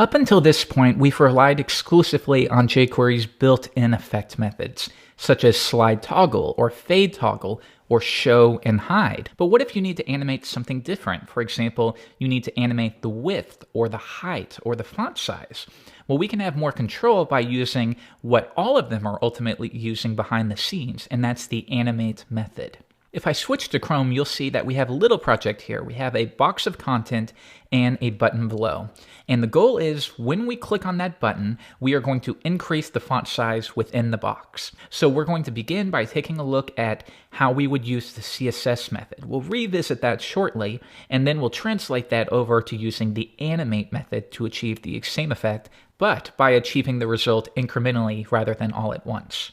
Up until this point, we've relied exclusively on jQuery's built-in effect methods, such as slide toggle or fade toggle or show and hide. But what if you need to animate something different? For example, you need to animate the width or the height or the font size. Well, we can have more control by using what all of them are ultimately using behind the scenes, and that's the Animate method. If I switch to Chrome, you'll see that we have a little project here. We have a box of content and a button below. And the goal is when we click on that button, we are going to increase the font size within the box. So we're going to begin by taking a look at how we would use the CSS method. We'll revisit that shortly, and then we'll translate that over to using the Animate method to achieve the same effect, but by achieving the result incrementally rather than all at once.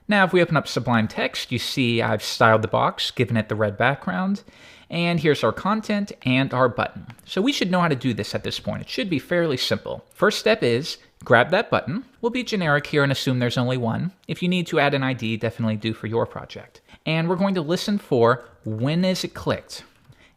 Now, if we open up Sublime Text, you see I've styled the box, given it the red background, and here's our content and our button. So we should know how to do this at this point. It should be fairly simple. First step is grab that button. We'll be generic here and assume there's only one. If you need to add an ID, definitely do for your project. And we're going to listen for when is it clicked.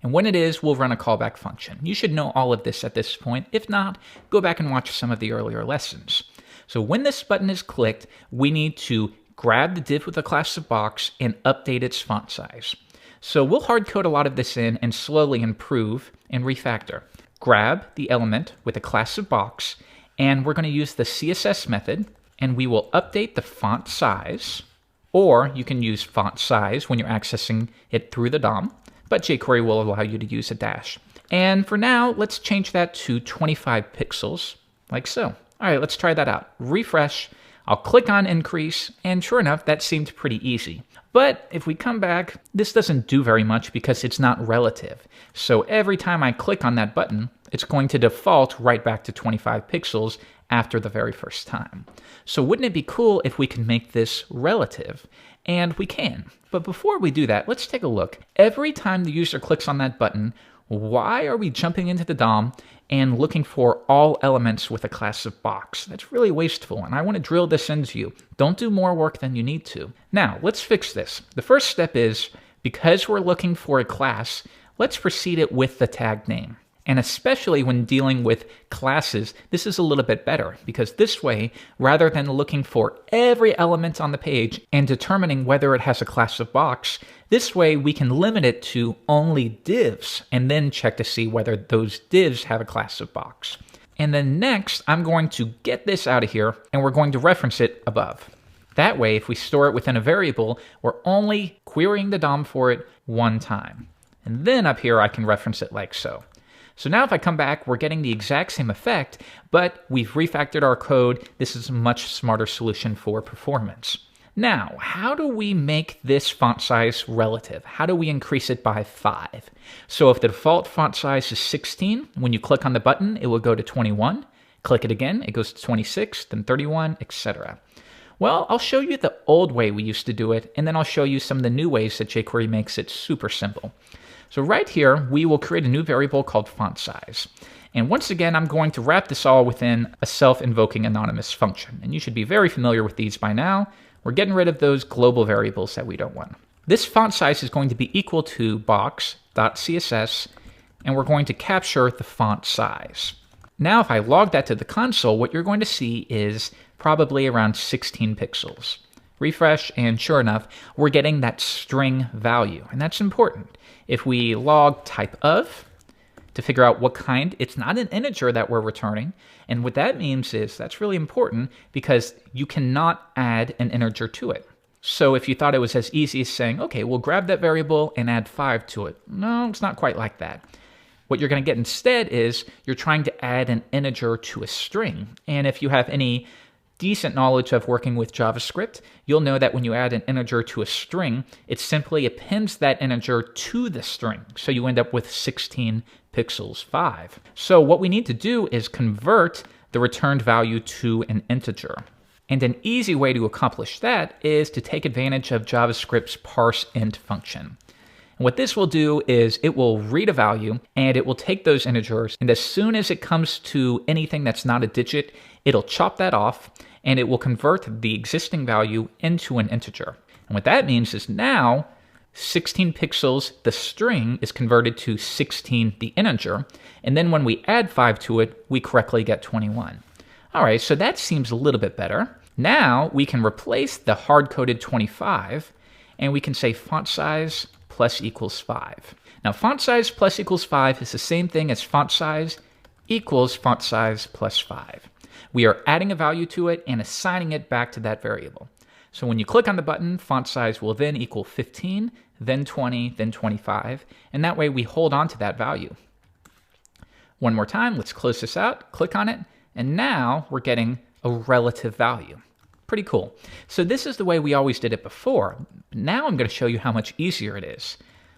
And when it is, we'll run a callback function. You should know all of this at this point. If not, go back and watch some of the earlier lessons. So when this button is clicked, we need to grab the div with the class of box and update its font size. So we'll hard code a lot of this in and slowly improve and refactor. Grab the element with a class of box, and we're going to use the CSS method, and we will update the font size, or you can use font size when you're accessing it through the DOM, but jQuery will allow you to use a dash. And for now, let's change that to 25 pixels, like so. All right, let's try that out. Refresh. I'll click on increase, and sure enough, that seemed pretty easy. But if we come back, this doesn't do very much because it's not relative. So every time I click on that button, it's going to default right back to 25 pixels after the very first time. So wouldn't it be cool if we could make this relative? And we can. But before we do that, let's take a look. Every time the user clicks on that button, why are we jumping into the DOM and looking for all elements with a class of box? That's really wasteful, and I want to drill this into you. Don't do more work than you need to. Now, let's fix this. The first step is, because we're looking for a class, let's precede it with the tag name. And especially when dealing with classes, this is a little bit better, because this way, rather than looking for every element on the page and determining whether it has a class of box, this way we can limit it to only divs and then check to see whether those divs have a class of box. And then next, I'm going to get this out of here and we're going to reference it above. That way, if we store it within a variable, we're only querying the DOM for it one time. And then up here, I can reference it like so. So now if I come back, we're getting the exact same effect, but we've refactored our code. This is a much smarter solution for performance. Now, how do we make this font size relative? How do we increase it by 5? So if the default font size is 16, when you click on the button, it will go to 21. Click it again, it goes to 26, then 31, etc. Well, I'll show you the old way we used to do it, and then I'll show you some of the new ways that jQuery makes it super simple. So right here, we will create a new variable called font size. And once again, I'm going to wrap this all within a self-invoking anonymous function. And you should be very familiar with these by now. We're getting rid of those global variables that we don't want. This font size is going to be equal to box.css, and we're going to capture the font size. Now, if I log that to the console, what you're going to see is probably around 16 pixels. Refresh, and sure enough, we're getting that string value, and that's important. If we log type of to figure out what kind, it's not an integer that we're returning, and what that means is that's really important because you cannot add an integer to it. So if you thought it was as easy as saying, okay, we'll grab that variable and add 5 to it. No, it's not quite like that. What you're going to get instead is you're trying to add an integer to a string, and if you have any decent knowledge of working with JavaScript, you'll know that when you add an integer to a string, it simply appends that integer to the string. So you end up with 16 pixels 5. So what we need to do is convert the returned value to an integer. And an easy way to accomplish that is to take advantage of JavaScript's parseInt function. And what this will do is it will read a value and it will take those integers, and as soon as it comes to anything that's not a digit, it'll chop that off and it will convert the existing value into an integer. And what that means is now 16 pixels, the string, is converted to 16, the integer, and then when we add 5 to it, we correctly get 21. All right, so that seems a little bit better. Now we can replace the hard-coded 25, and we can say font size plus equals 5. Now font size plus equals 5 is the same thing as font size equals font size plus 5. We are adding a value to it and assigning it back to that variable. So when you click on the button, font size will then equal 15, then 20, then 25, and that way we hold on to that value. One more time, let's close this out, click on it, and now we're getting a relative value. Pretty cool. So this is the way we always did it before. Now I'm going to show you how much easier it is.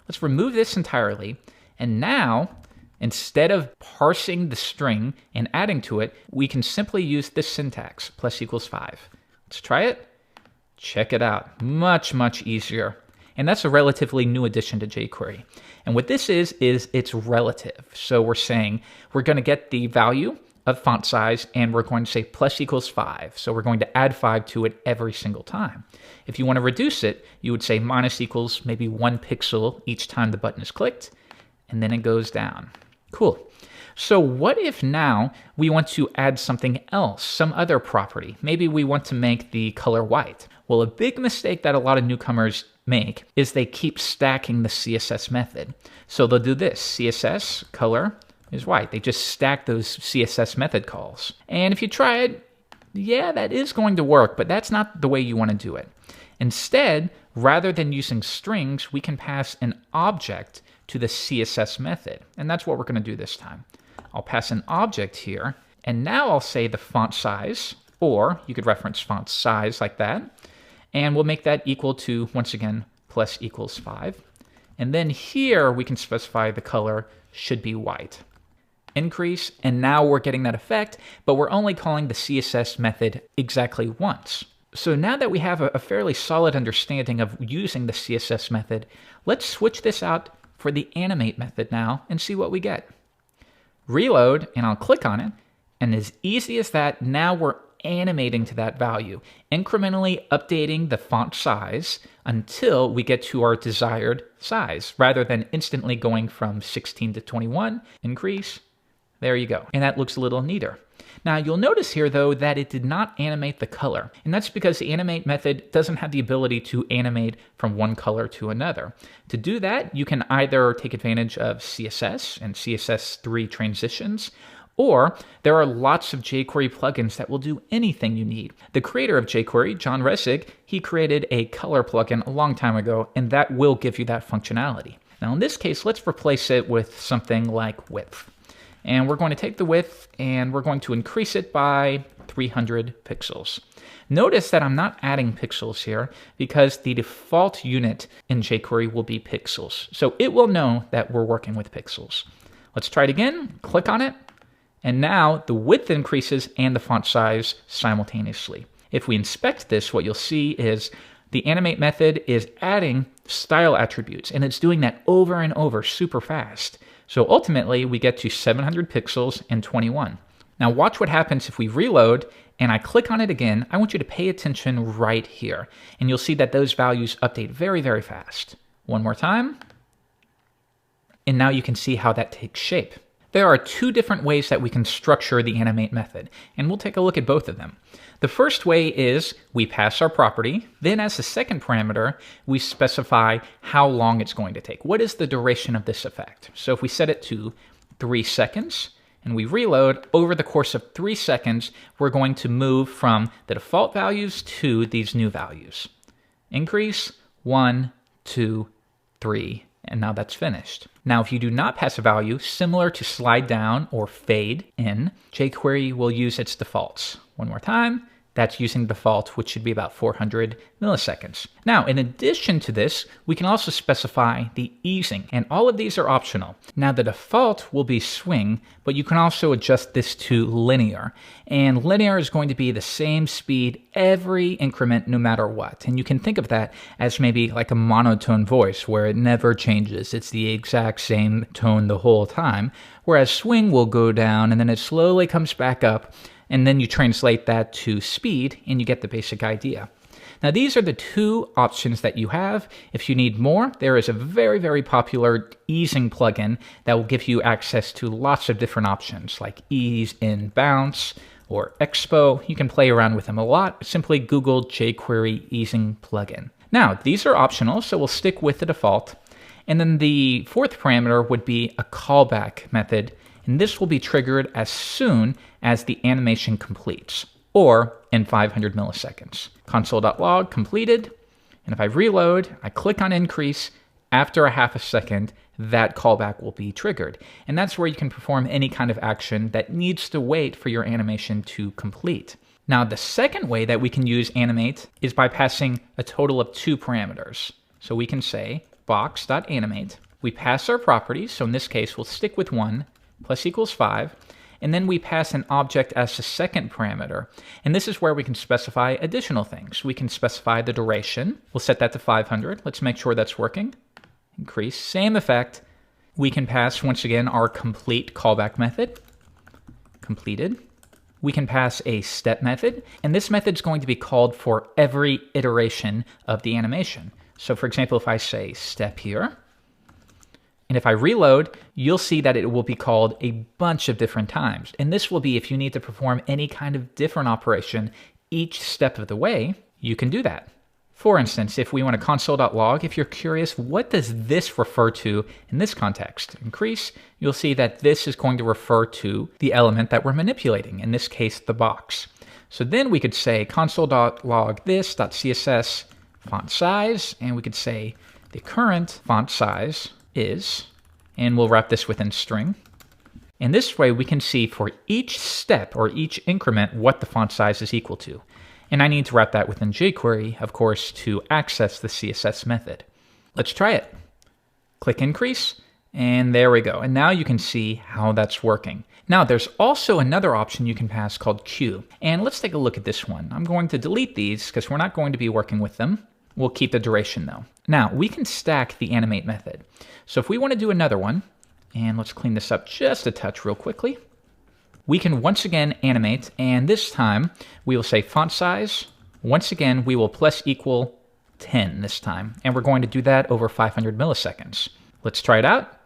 Let's remove this entirely, and now instead of parsing the string and adding to it, we can simply use this syntax, plus equals 5. Let's try it. Check it out. Much, much easier. And that's a relatively new addition to jQuery. And what this is it's relative. So we're saying we're going to get the value of font size, and we're going to say plus equals 5. So we're going to add 5 to it every single time. If you want to reduce it, you would say minus equals maybe 1 pixel each time the button is clicked, and then it goes down. Cool. So what if now we want to add something else, some other property? Maybe we want to make the color white. Well, a big mistake that a lot of newcomers make is they keep stacking the CSS method. So they'll do this, CSS color is white. They just stack those CSS method calls. And if you try it, yeah, that is going to work, but that's not the way you want to do it. Instead, rather than using strings, we can pass an object to the CSS method. And that's what we're going to do this time. I'll pass an object here, and now I'll say the font size, or you could reference font size like that, and we'll make that equal to, once again, plus equals 5. And then here we can specify the color should be white. Increase, and now we're getting that effect, but we're only calling the CSS method exactly once. So now that we have a fairly solid understanding of using the CSS method, let's switch this out for the Animate method now and see what we get. Reload, and I'll click on it, and as easy as that, now we're animating to that value, incrementally updating the font size until we get to our desired size, rather than instantly going from 16 to 21, increase. There you go. And that looks a little neater. Now you'll notice here though that it did not animate the color. And that's because the animate method doesn't have the ability to animate from one color to another. To do that, you can either take advantage of CSS and CSS3 transitions, or there are lots of jQuery plugins that will do anything you need. The creator of jQuery, John Resig, he created a color plugin a long time ago, and that will give you that functionality. Now in this case, let's replace it with something like width. And we're going to take the width and we're going to increase it by 300 pixels. Notice that I'm not adding pixels here because the default unit in jQuery will be pixels. So it will know that we're working with pixels. Let's try it again, click on it, and now the width increases and the font size simultaneously. If we inspect this, what you'll see is the animate method is adding style attributes, and it's doing that over and over super fast. So ultimately, we get to 700 pixels and 21. Now watch what happens if we reload and I click on it again. I want you to pay attention right here, and you'll see that those values update very, very fast. One more time. And now you can see how that takes shape. There are two different ways that we can structure the animate method, and we'll take a look at both of them. The first way is we pass our property, then as the second parameter, we specify how long it's going to take. What is the duration of this effect? So if we set it to 3 seconds, and we reload, over the course of 3 seconds, we're going to move from the default values to these new values. Increase, 1, 2, 3, and now that's finished. Now, if you do not pass a value, similar to slide down or fade in, jQuery will use its defaults. One more time. That's using the default, which should be about 400 milliseconds. Now, in addition to this, we can also specify the easing, and all of these are optional. Now, the default will be swing, but you can also adjust this to linear. And linear is going to be the same speed every increment, no matter what. And you can think of that as maybe like a monotone voice, where it never changes. It's the exact same tone the whole time, whereas swing will go down, and then it slowly comes back up, and then you translate that to speed, and you get the basic idea. Now, these are the two options that you have. If you need more, there is a very, very popular easing plugin that will give you access to lots of different options like ease in bounce or expo. You can play around with them a lot. Simply Google jQuery easing plugin. Now, these are optional, so we'll stick with the default. And then the fourth parameter would be a callback method, and this will be triggered as soon as the animation completes, or in 500 milliseconds. Console.log completed, and if I reload, I click on increase, after a half a second, that callback will be triggered. And that's where you can perform any kind of action that needs to wait for your animation to complete. Now, the second way that we can use Animate is by passing a total of 2 parameters. So we can say box.animate. We pass our properties, so in this case, we'll stick with 1 plus equals 5. And then we pass an object as the second parameter. And this is where we can specify additional things. We can specify the duration. We'll set that to 500. Let's make sure that's working. Increase, same effect. We can pass, once again, our complete callback method. Completed. We can pass a step method. And this method is going to be called for every iteration of the animation. So for example, if I say step here, and if I reload, you'll see that it will be called a bunch of different times. And this will be if you need to perform any kind of different operation each step of the way, you can do that. For instance, if we want to console.log, if you're curious, what does this refer to in this context? Increase, you'll see that this is going to refer to the element that we're manipulating, in this case, the box. So then we could say console.log this.css font size, and we could say the current font size is, and we'll wrap this within string. And this way we can see for each step or each increment what the font size is equal to. And I need to wrap that within jQuery, of course, to access the CSS method. Let's try it. Click increase, and there we go. And now you can see how that's working. Now there's also another option you can pass called Q. And let's take a look at this one. I'm going to delete these because we're not going to be working with them. We'll keep the duration though. Now we can stack the animate method. So if we want to do another one, and let's clean this up just a touch real quickly, we can once again animate, and this time we will say font size. Once again, we will plus equal 10 this time, and we're going to do that over 500 milliseconds. Let's try it out.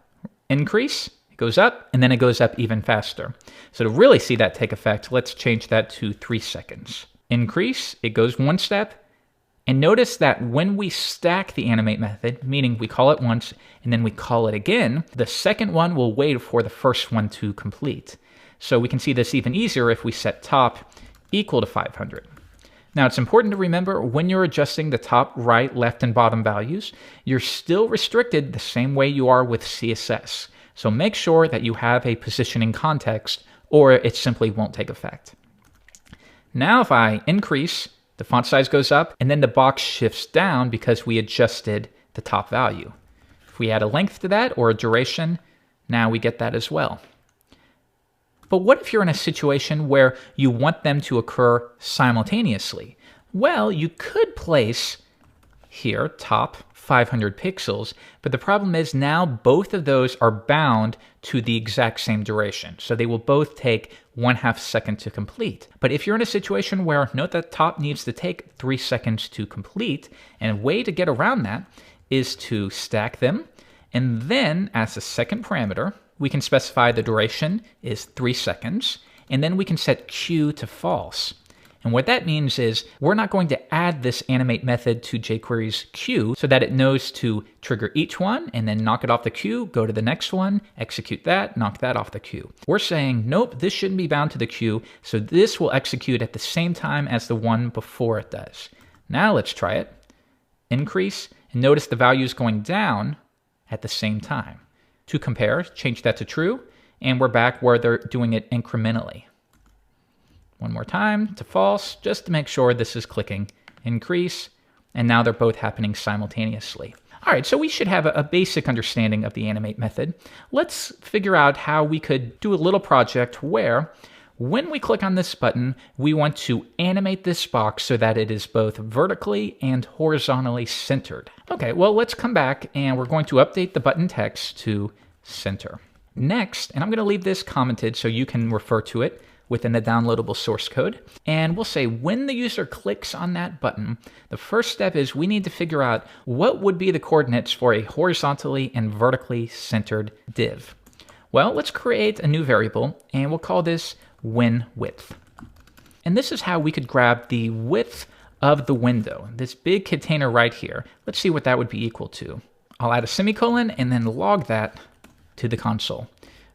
Increase, it goes up, and then it goes up even faster. So to really see that take effect, let's change that to 3 seconds. Increase, it goes 1 step. And notice that when we stack the animate method, meaning we call it once and then we call it again, the second one will wait for the first one to complete. So we can see this even easier if we set top equal to 500. Now it's important to remember when you're adjusting the top, right, left, and bottom values, you're still restricted the same way you are with CSS. So make sure that you have a positioning context or it simply won't take effect. Now if I increase, the font size goes up, and then the box shifts down because we adjusted the top value. If we add a length to that or a duration, now we get that as well. But what if you're in a situation where you want them to occur simultaneously? Well, you could place here top 500 pixels, but the problem is now both of those are bound to the exact same duration. So they will both take 1/2 second to complete. But if you're in a situation where note that top needs to take 3 seconds to complete, and a way to get around that is to stack them, and then as a second parameter, we can specify the duration is 3 seconds, and then we can set Q to false. And what that means is we're not going to add this animate method to jQuery's queue so that it knows to trigger each one and then knock it off the queue, go to the next one, execute that, knock that off the queue. We're saying, nope, this shouldn't be bound to the queue, so this will execute at the same time as the one before it does. Now let's try it. Increase, and notice the value is going down at the same time. To compare, change that to true, and we're back where they're doing it incrementally. One more time to false, just to make sure this is clicking increase, and now they're both happening simultaneously. All right, so we should have a basic understanding of the animate method. Let's figure out how we could do a little project where when we click on this button, we want to animate this box so that it is both vertically and horizontally centered. Okay, well, let's come back and we're going to update the button text to center. Next, and I'm going to leave this commented so you can refer to it, within the downloadable source code. And we'll say when the user clicks on that button, the first step is we need to figure out what would be the coordinates for a horizontally and vertically centered div. Well, let's create a new variable, and we'll call this win width. And this is how we could grab the width of the window, this big container right here. Let's see what that would be equal to. I'll add a semicolon and then log that to the console.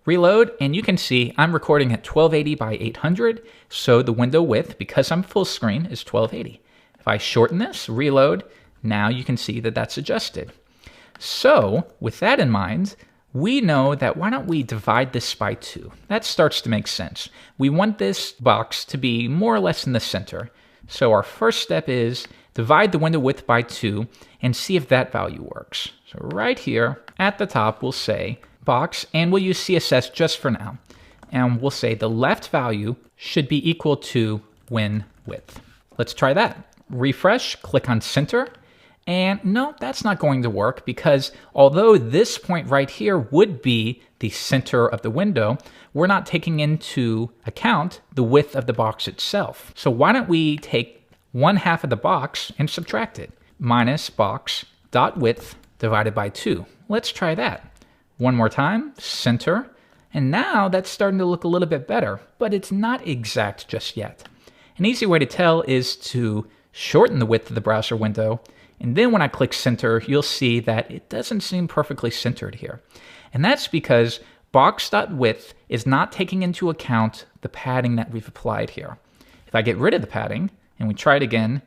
Reload, and you can see I'm recording at 1280 by 800, so the window width, because I'm full screen, is 1280. If I shorten this, reload, now you can see that that's adjusted. So with that in mind, we know that why don't we divide this by 2? That starts to make sense. We want this box to be more or less in the center. So our first step is divide the window width by 2 and see if that value works. So right here at the top, we'll say box, and we'll use CSS just for now. And we'll say the left value should be equal to win width. Let's try that. Refresh, click on center. And no, that's not going to work because although this point right here would be the center of the window, we're not taking into account the width of the box itself. So why don't we take 1/2 of the box and subtract it? Minus box dot width divided by 2. Let's try that. One more time, center. And now that's starting to look a little bit better, but it's not exact just yet. An easy way to tell is to shorten the width of the browser window. And then when I click center, you'll see that it doesn't seem perfectly centered here. And that's because box.width is not taking into account the padding that we've applied here. If I get rid of the padding and we try it again,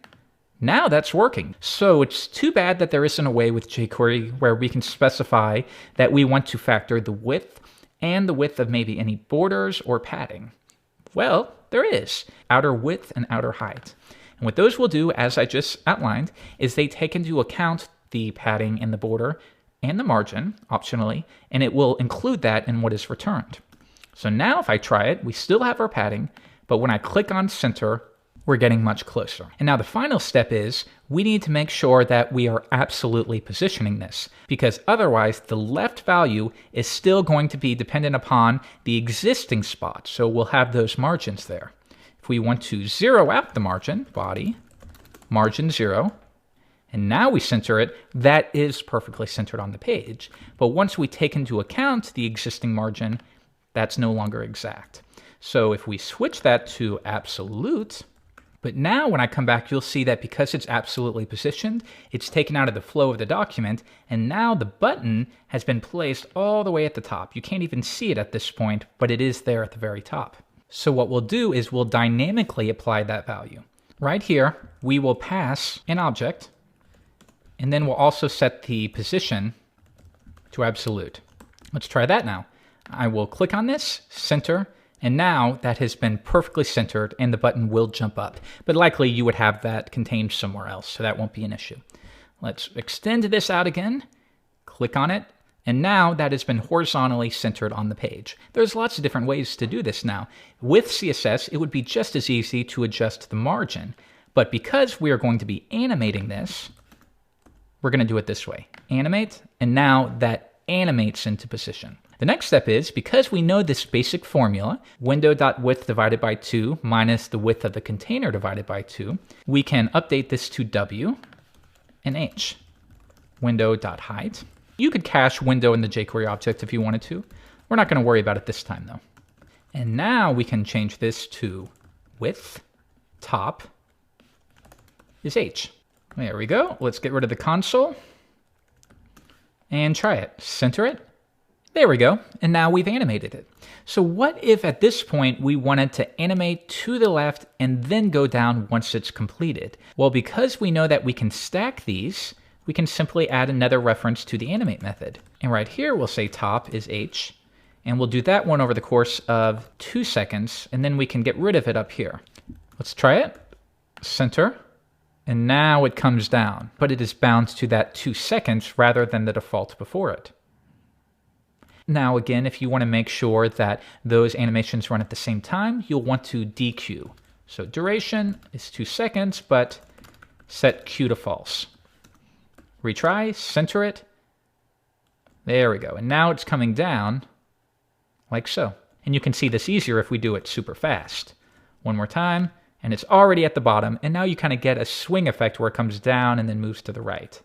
now that's working. So it's too bad that there isn't a way with jQuery where we can specify that we want to factor the width and the width of maybe any borders or padding. Well, there is outer width and outer height. And what those will do, as I just outlined, is they take into account the padding and the border and the margin, optionally, and it will include that in what is returned. So now if I try it, we still have our padding, but when I click on center, we're getting much closer. And now the final step is we need to make sure that we are absolutely positioning this, because otherwise the left value is still going to be dependent upon the existing spot. So we'll have those margins there. If we want to zero out the margin, body, margin 0, and now we center it, that is perfectly centered on the page. But once we take into account the existing margin, that's no longer exact. So if we switch that to absolute, but now when I come back, you'll see that because it's absolutely positioned, it's taken out of the flow of the document, and now the button has been placed all the way at the top. You can't even see it at this point, but it is there at the very top. So what we'll do is we'll dynamically apply that value. Right here, we will pass an object, and then we'll also set the position to absolute. Let's try that now. I will click on this, center, and now that has been perfectly centered and the button will jump up. But likely you would have that contained somewhere else, so that won't be an issue. Let's extend this out again, click on it, and now that has been horizontally centered on the page. There's lots of different ways to do this now. With CSS, it would be just as easy to adjust the margin. But because we are going to be animating this, we're going to do it this way. Animate, and now that animates into position. The next step is, because we know this basic formula, window.width divided by 2 minus the width of the container divided by 2, we can update this to W and H. Window.height. You could cache window in the jQuery object if you wanted to. We're not going to worry about it this time though. And now we can change this to width, top is H. There we go. Let's get rid of the console and try it. Center it. There we go. And now we've animated it. So what if at this point we wanted to animate to the left and then go down once it's completed? Well, because we know that we can stack these, we can simply add another reference to the animate method. And right here, we'll say top is H, and we'll do that one over the course of 2 seconds, and then we can get rid of it up here. Let's try it. Center, and now it comes down, but it is bound to that 2 seconds rather than the default before it. Now again, if you want to make sure that those animations run at the same time, you'll want to dequeue. So duration is 2 seconds, but set queue to false. Retry, center it. There we go. And now it's coming down like so. And you can see this easier if we do it super fast. One more time, and it's already at the bottom, and now you kind of get a swing effect where it comes down and then moves to the right.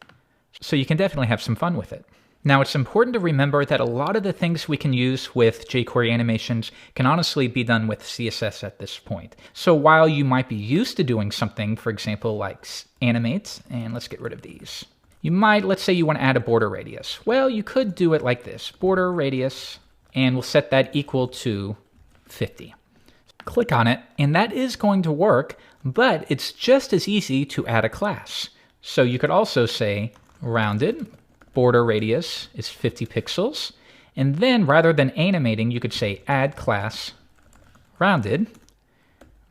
So you can definitely have some fun with it. Now, it's important to remember that a lot of the things we can use with jQuery animations can honestly be done with CSS at this point. So while you might be used to doing something, for example, like Animate, and let's get rid of these. You might, let's say you want to add a border radius. Well, you could do it like this, border radius, and we'll set that equal to 50. Click on it, and that is going to work, but it's just as easy to add a class. So you could also say rounded, border radius is 50 pixels. And then rather than animating, you could say add class rounded,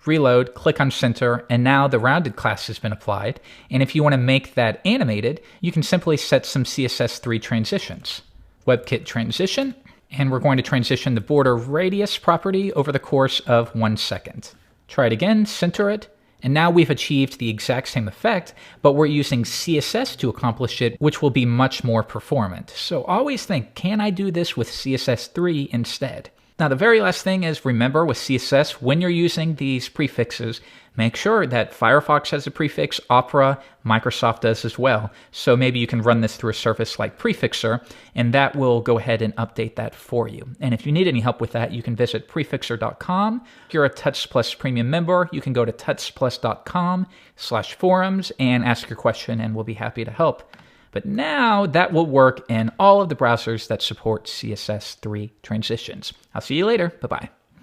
reload, click on center, and now the rounded class has been applied. And if you want to make that animated, you can simply set some CSS3 transitions. WebKit transition, and we're going to transition the border radius property over the course of 1 second. Try it again, center it, and now we've achieved the exact same effect, but we're using CSS to accomplish it, which will be much more performant. So always think, can I do this with CSS3 instead? Now, the very last thing is, remember with CSS, when you're using these prefixes, make sure that Firefox has a prefix, Opera, Microsoft does as well. So maybe you can run this through a service like Prefixer, and that will go ahead and update that for you. And if you need any help with that, you can visit prefixer.com. If you're a Tuts Plus Premium member, you can go to tutsplus.com/forums and ask your question, and we'll be happy to help. But now that will work in all of the browsers that support CSS3 transitions. I'll see you later. Bye-bye.